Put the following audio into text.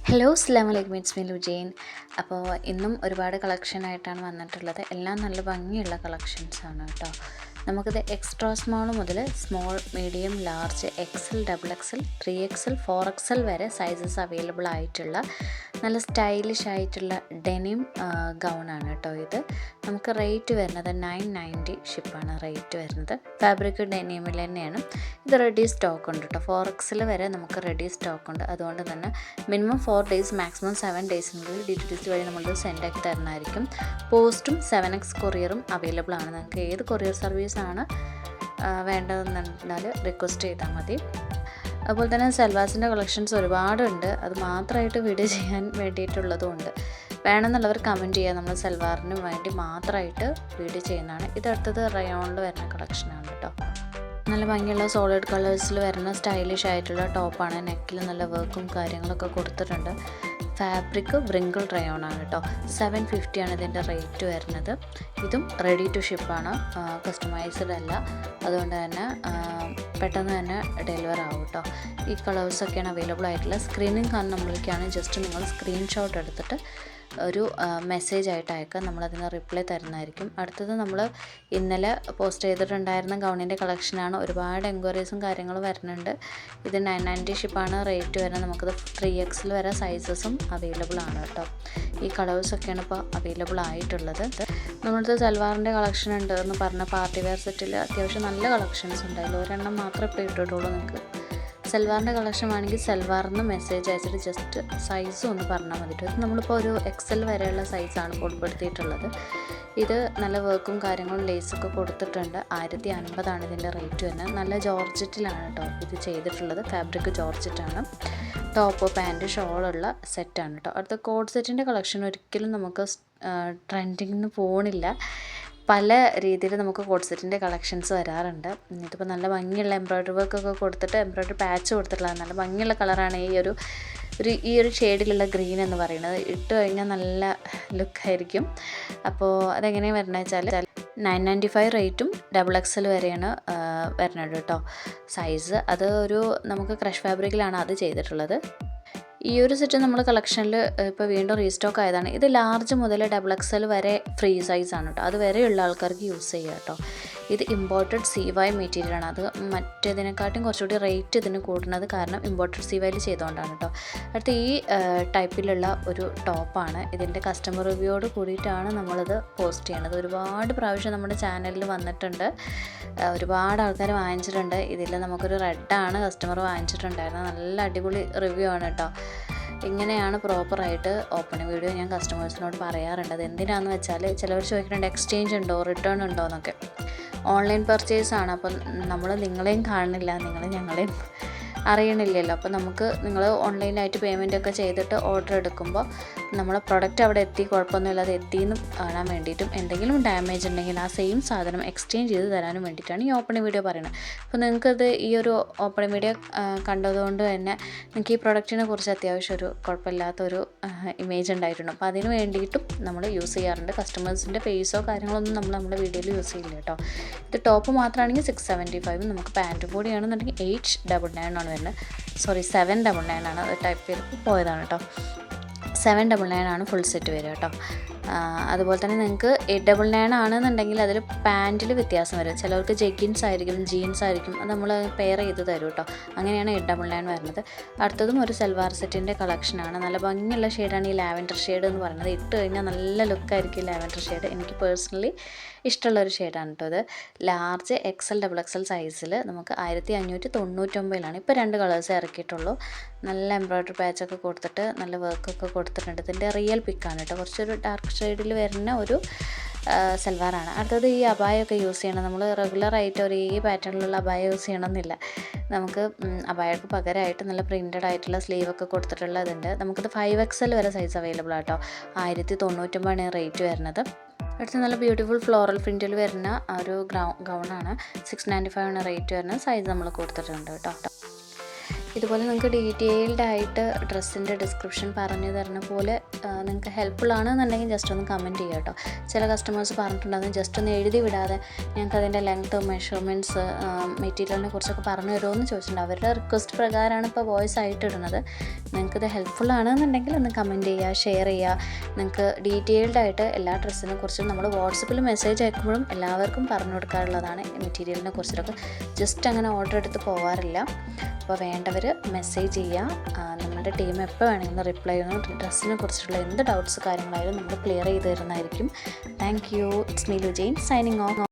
Hello അസ്സലാമു അലൈക്കും, it's me Lujain. അപ്പോൾ ഇന്നും ഒരുപാട് കളക്ഷനായിട്ടാണ് വന്നിട്ടുള്ളത്. എല്ലാം നല്ല ഭംഗിയുള്ള കളക്ഷൻസാണ് കേട്ടോ. നമുക്കിത് എക്സ്ട്രാ സ്മോൾ മുതൽ small, medium, large, XL, double XL, 3XL, 4XL വരെ സൈസസ് അവൈലബിൾ ആയിട്ടുള്ള നല്ല സ്റ്റൈലിഷ് ആയിട്ടുള്ള ഡെനിം ഗൗണാണ് കേട്ടോ. ഇത് നമുക്ക് റേറ്റ് വരുന്നത് 990 ഷിപ്പാണ് റേറ്റ് വരുന്നത്. ഫാബ്രിക് ഡെനിമിൽ തന്നെയാണ്. ഇത് റെഡി സ്റ്റോക്ക് ഉണ്ട് കേട്ടോ. 4XL വരെ നമുക്ക് റെഡി സ്റ്റോക്ക് ഉണ്ട്. അതുകൊണ്ട് തന്നെ മിനിമം 4 days, മാക്സിമം 7 daysനുള്ളിൽ DTDC വഴി നമ്മൾ സെൻഡ് ആക്കി തരുന്നതായിരിക്കും. പോസ്റ്റും 7X കൊറിയറും അവൈലബിൾ ആണ്. നിങ്ങൾക്ക് ഏത് കൊറിയർ സർവീസാണ് വേണ്ടതെന്നുണ്ടെന്നാൽ റിക്വസ്റ്റ് ചെയ്താൽ മതി. അതുപോലെ തന്നെ സെൽവാസിൻ്റെ കളക്ഷൻസ് ഒരുപാടുണ്ട്. അത് മാത്രമായിട്ട് വീഡിയോ ചെയ്യാൻ വേണ്ടിയിട്ടുള്ളതുകൊണ്ട് വേണമെന്നുള്ളവർ കമൻറ്റ് ചെയ്യുക. നമ്മൾ സെൽവാറിന് വേണ്ടി മാത്രമായിട്ട് വീഡിയോ ചെയ്യുന്നതാണ്. ഇതടുത്തത് റയോണിൽ വരുന്ന കളക്ഷനാണ് കേട്ടോ. നല്ല ഭംഗിയുള്ള സോളിഡ് കളേഴ്സിൽ വരുന്ന സ്റ്റൈലിഷ് ആയിട്ടുള്ള ടോപ്പാണ്. നെക്കിൽ നല്ല വർക്കും കാര്യങ്ങളൊക്കെ കൊടുത്തിട്ടുണ്ട്. ഫാബ്രിക് ബ്രിങ്കിൾ റയോൺ ആണ് കേട്ടോ. 750 ആണ് ഇതിൻ്റെ റേറ്റ് വരുന്നത്. ഇതും റെഡി ടു ഷിപ്പാണ്, കസ്റ്റമൈസ്ഡ് അല്ല. അതുകൊണ്ട് തന്നെ പെട്ടെന്ന് തന്നെ ഡെലിവർ ആവും കേട്ടോ. ഈ കളേഴ്സൊക്കെയാണ് അവൈലബിൾ ആയിട്ടുള്ള. സ്ക്രീനിങ് കാണുമ്പോഴേക്കാണ് ജസ്റ്റ് നിങ്ങൾ സ്ക്രീൻഷോട്ട് എടുത്തിട്ട് ഒരു മെസ്സേജ് ആയിട്ട് അയക്കുക. നമ്മളതിന് റിപ്ലൈ തരുന്നതായിരിക്കും. അടുത്തത് നമ്മൾ ഇന്നലെ പോസ്റ്റ് ചെയ്തിട്ടുണ്ടായിരുന്ന ഗൗണിൻ്റെ കളക്ഷനാണ്. ഒരുപാട് എൻക്വയറീസും കാര്യങ്ങളും വരുന്നുണ്ട്. ഇത് 990 ഷിപ്പാണ് റേറ്റ് വരുന്നത്. നമുക്കത് 3XL വരെ സൈസസും അവൈലബിൾ ആണ് കേട്ടോ. ഈ കളേഴ്സൊക്കെയാണ് ഇപ്പോൾ അവൈലബിൾ ആയിട്ടുള്ളത്. നമ്മളുടെ സൽവാറിൻ്റെ കളക്ഷൻ ഉണ്ട് എന്ന് പറഞ്ഞ പാർട്ടി വെയർ സെറ്റിൽ അത്യാവശ്യം നല്ല കളക്ഷൻസ് ഉണ്ടായില്ല. ഒരെണ്ണം മാത്രമേ ഇപ്പോൾ ഇട്ടിട്ടുള്ളൂ. നിങ്ങൾക്ക് സൽവാറിൻ്റെ കളക്ഷൻ വേണമെങ്കിൽ സൽവാറിന് മെസ്സേജ് അയച്ചിട്ട് ജസ്റ്റ് സൈസും ഒന്ന് പറഞ്ഞാൽ മതി. ഇത് നമ്മളിപ്പോൾ ഒരു XL വരെയുള്ള സൈസാണ് ഉൾപ്പെടുത്തിയിട്ടുള്ളത്. ഇത് നല്ല വർക്കും കാര്യങ്ങളും ലേസൊക്കെ കൊടുത്തിട്ടുണ്ട്. 1050 ഇതിൻ്റെ റേറ്റ് വരുന്നത്. നല്ല ജോർജറ്റിലാണ് കേട്ടോ ഇത് ചെയ്തിട്ടുള്ളത്. ഫാബ്രിക് ജോർജറ്റാണ്. ടോപ്പ്, പാൻറ്റ്, ഷോളുള്ള സെറ്റാണ് കേട്ടോ. അടുത്ത കോഡ് സെറ്റിൻ്റെ കളക്ഷൻ ഒരിക്കലും നമുക്ക് ട്രെൻഡിങ്ങിന് പോണില്ല. പല രീതിയിൽ നമുക്ക് കോഡ് സെറ്റിൻ്റെ കളക്ഷൻസ് വരാറുണ്ട്. ഇതിപ്പോൾ നല്ല ഭംഗിയുള്ള എംബ്രോയ്ഡറി വർക്കൊക്കെ കൊടുത്തിട്ട് എംബ്രോയ്ഡറി പാച്ച് കൊടുത്തിട്ടുള്ളത് നല്ല ഭംഗിയുള്ള കളറാണ്. ഈ ഒരു ഷെയ്ഡിലുള്ള ഗ്രീൻ എന്ന് പറയുന്നത് ഇട്ട് കഴിഞ്ഞാൽ നല്ല ലുക്കായിരിക്കും. അപ്പോൾ അതെങ്ങനെയാണ് വരുന്നത് വെച്ചാൽ 995 റേറ്റും XXL വരെയാണ് വരുന്നത് കേട്ടോ സൈസ്. അത് ഒരു നമുക്ക് ക്രഷ് ഫാബ്രിക്കിലാണ് അത് ചെയ്തിട്ടുള്ളത്. ഈ ഒരു സെറ്റ് നമ്മൾ കളക്ഷനിൽ ഇപ്പോൾ വീണ്ടും റീസ്റ്റോക്ക് ആയതാണ്. ഇത് ലാർജ് മുതൽ XXL വരെ ഫ്രീ സൈസാണ് കേട്ടോ. അത് വരെയുള്ള ആൾക്കാർക്ക് യൂസ് ചെയ്യുക കേട്ടോ. ഇത് ഇമ്പോർട്ടഡ് CY മെറ്റീരിയലാണ്. അത് മറ്റേതിനെക്കാട്ടും കുറച്ചുകൂടി റേറ്റ് ഇതിന് കൂടുന്നത് കാരണം ഇമ്പോർട്ടഡ് CYയിൽ ചെയ്തുകൊണ്ടാണ് കേട്ടോ. അടുത്ത ഈ ടൈപ്പിലുള്ള ഒരു ടോപ്പാണ്. ഇതിൻ്റെ കസ്റ്റമർ റിവ്യൂയോട് കൂടിയിട്ടാണ് നമ്മളിത് പോസ്റ്റ് ചെയ്യണത്. ഒരുപാട് പ്രാവശ്യം നമ്മുടെ ചാനലിൽ വന്നിട്ടുണ്ട്. ഒരുപാട് ആൾക്കാർ വാങ്ങിച്ചിട്ടുണ്ട്. ഇതിൽ നമുക്കൊരു റെഡാണ് കസ്റ്റമർ വാങ്ങിച്ചിട്ടുണ്ടായിരുന്നത്. നല്ല അടിപൊളി റിവ്യൂ ആണ് കേട്ടോ. ഇങ്ങനെയാണ് പ്രോപ്പറായിട്ട് ഓപ്പണിംഗ് വീഡിയോ ഞാൻ കസ്റ്റമേഴ്സിനോട് പറയാറുണ്ട്. അത് എന്തിനാണെന്ന് വെച്ചാൽ ചിലവർ ചോദിക്കുന്നുണ്ട് എക്സ്ചേഞ്ച് ഉണ്ടോ, റിട്ടേൺ ഉണ്ടോ എന്നൊക്കെ. ഓൺലൈൻ പർച്ചേസാണ്. അപ്പം നമ്മൾ നിങ്ങളെയും കാണുന്നില്ല, നിങ്ങൾ ഞങ്ങളെയും അറിയണില്ലല്ലോ. അപ്പോൾ നിങ്ങൾ ഓൺലൈനായിട്ട് പേയ്മെൻ്റ് ഒക്കെ ചെയ്തിട്ട് ഓർഡർ എടുക്കുമ്പോൾ നമ്മളെ പ്രൊഡക്റ്റ് അവിടെ എത്തി, കുഴപ്പമൊന്നുമില്ലാതെ എത്തിയെന്ന് കാണാൻ വേണ്ടിയിട്ടും എന്തെങ്കിലും ഡാമേജ് ഉണ്ടെങ്കിൽ ആ സെയിം സാധനം എക്സ്ചേഞ്ച് ചെയ്ത് തരാനും വേണ്ടിയിട്ടാണ് ഈ ഓപ്പണിംഗ് വീഡിയോ പറയുന്നത്. അപ്പോൾ നിങ്ങൾക്കത് ഈ ഒരു ഓപ്പണിംഗ് വീഡിയോ കണ്ടതുകൊണ്ട് തന്നെ നിങ്ങൾക്ക് ഈ പ്രൊഡക്റ്റിനെ കുറിച്ച് അത്യാവശ്യം ഒരു കുഴപ്പമില്ലാത്തൊരു ഇമേജ് ഉണ്ടായിട്ടുണ്ട്. അപ്പോൾ അതിന് വേണ്ടിയിട്ടും നമ്മൾ യൂസ് ചെയ്യാറുണ്ട്. കസ്റ്റമേഴ്സിൻ്റെ ഫേസോ കാര്യങ്ങളൊന്നും നമ്മൾ നമ്മുടെ വീഡിയോയിൽ യൂസ് ചെയ്യില്ല കേട്ടോ. ഇത് ടോപ്പ് മാത്രമാണെങ്കിൽ 675, നമുക്ക് പാൻറ്റ് കൂടിയാണെന്നുണ്ടെങ്കിൽ 899 ആണ് വരുന്നത്. സോറി 799 ആണ്. അത് ടൈപ്പ് ചെയ്ത് പോയതാണ് കേട്ടോ. 799 ആണ് ഫുൾ സെറ്റ് വരിക കേട്ടോ. അതുപോലെ തന്നെ നിങ്ങൾക്ക് 899 ആണെന്നുണ്ടെങ്കിൽ അതിൽ പാൻറ്റിൽ വ്യത്യാസം വരും. ചിലവർക്ക് ജെഗിൻസ് ആയിരിക്കും, ജീൻസ് ആയിരിക്കും. അത് നമ്മൾ പെയർ ചെയ്ത് തരും കേട്ടോ. അങ്ങനെയാണ് 899 വരുന്നത്. അടുത്തതും ഒരു സൽവാർ സെറ്റിൻ്റെ കളക്ഷനാണ്. നല്ല ഭംഗിയുള്ള ഷെയ്ഡാണ് ഈ ലാവൻഡർ ഷെയ്ഡ് എന്ന് പറയുന്നത്. ഇട്ട് കഴിഞ്ഞാൽ നല്ല ലുക്കായിരിക്കും ഈ ലാവൻഡർ ഷെയ്ഡ്. എനിക്ക് പേഴ്സണലി ഇഷ്ടമുള്ളൊരു ഷെയ്ഡാണ് കേട്ടോ. അത് ലാർജ് XL, XXL സൈസിൽ നമുക്ക് 1599 ഇപ്പോൾ 2 കളേഴ്സ് ഇറക്കിയിട്ടുള്ളൂ. നല്ല എംബ്രോയ്ഡറി പാച്ചൊക്കെ കൊടുത്തിട്ട് നല്ല വർക്കൊക്കെ കൊടുത്തിട്ടുണ്ട്. ഇതിൻ്റെ റിയൽ പിക്കാണ് കേട്ടോ. കുറച്ചൊരു ഡാർക്ക് ഷെയ്ഡിൽ വരുന്ന ഒരു സൽവാറാണ്. അടുത്തത് ഈ അബായൊക്കെ യൂസ് ചെയ്യണം. നമ്മൾ റെഗുലറായിട്ട് ഒരേ പാറ്റേണിലുള്ള അബായ യൂസ് ചെയ്യണമെന്നില്ല. നമുക്ക് അബായക്ക് പകരമായിട്ട് നല്ല പ്രിൻറ്റഡ് ആയിട്ടുള്ള സ്ലീവൊക്കെ കൊടുത്തിട്ടുള്ള ഇതുണ്ട്. നമുക്കിത് 5XL വരെ സൈസ് അവൈലബിൾ ആട്ടോ. 1099 റേറ്റ് വരുന്നത്. അടുത്ത നല്ല ബ്യൂട്ടിഫുൾ ഫ്ലോറൽ പ്രിൻറ്റിൽ വരുന്ന ഒരു ഗൗണാണ്. 695 റേറ്റ് വരുന്ന സൈസ് നമ്മൾ കൊടുത്തിട്ടുണ്ട് കേട്ടോ. ഇതുപോലെ നിങ്ങൾക്ക് ഡീറ്റെയിൽഡ് ആയിട്ട് ഡ്രസ്സിൻ്റെ ഡിസ്ക്രിപ്ഷൻ പറഞ്ഞു തരുന്ന പോലെ നിങ്ങൾക്ക് ഹെൽപ്ഫുൾ ആണെന്നുണ്ടെങ്കിൽ ജസ്റ്റ് ഒന്ന് കമൻറ്റ് ചെയ്യുക കേട്ടോ. ചില കസ്റ്റമേഴ്സ് പറഞ്ഞിട്ടുണ്ടാകും ജസ്റ്റ് ഒന്ന് എഴുതി വിടാതെ ഞങ്ങൾക്ക് അതിൻ്റെ ലെങ്ത്ത് മെഷർമെൻറ്റ്സ് മെറ്റീരിയലിനെ കുറിച്ചൊക്കെ പറഞ്ഞു തരുമോ എന്ന് ചോദിച്ചിട്ടുണ്ട്. അവരുടെ റിക്വസ്റ്റ് പ്രകാരമാണ് ഇപ്പോൾ വോയിസ് ആയിട്ട് ഇടുന്നത്. നിങ്ങൾക്കിത് ഹെൽപ്ഫുൾ ആണെന്നുണ്ടെങ്കിൽ ഒന്ന് കമൻറ്റ് ചെയ്യുക, ഷെയർ ചെയ്യുക. നിങ്ങൾക്ക് ഡീറ്റെയിൽഡ് ആയിട്ട് എല്ലാ ഡ്രസ്സിനെ കുറിച്ചും നമ്മൾ വാട്സപ്പിൽ മെസ്സേജ് അയക്കുമ്പോഴും എല്ലാവർക്കും പറഞ്ഞു കൊടുക്കാറുള്ളതാണ്. മെറ്റീരിയലിനെ കുറിച്ചിട്ടൊക്കെ ജസ്റ്റ് അങ്ങനെ ഓർഡർ എടുത്ത് പോകാറില്ല. അപ്പോൾ വേണ്ടവർ മെസ്സേജ് ചെയ്യുക. നമ്മളുടെ ടീം എപ്പോൾ വേണമെങ്കിലും റിപ്ലൈ ചെയ്യുന്നു. ഡ്രസ്സിനെ കുറിച്ചുള്ള എന്ത് ഡൗട്ട്സ് കാര്യങ്ങളായാലും നമ്മൾ ക്ലിയർ ചെയ്ത് തരുന്നതായിരിക്കും. Thank you. It's me Lujain signing of.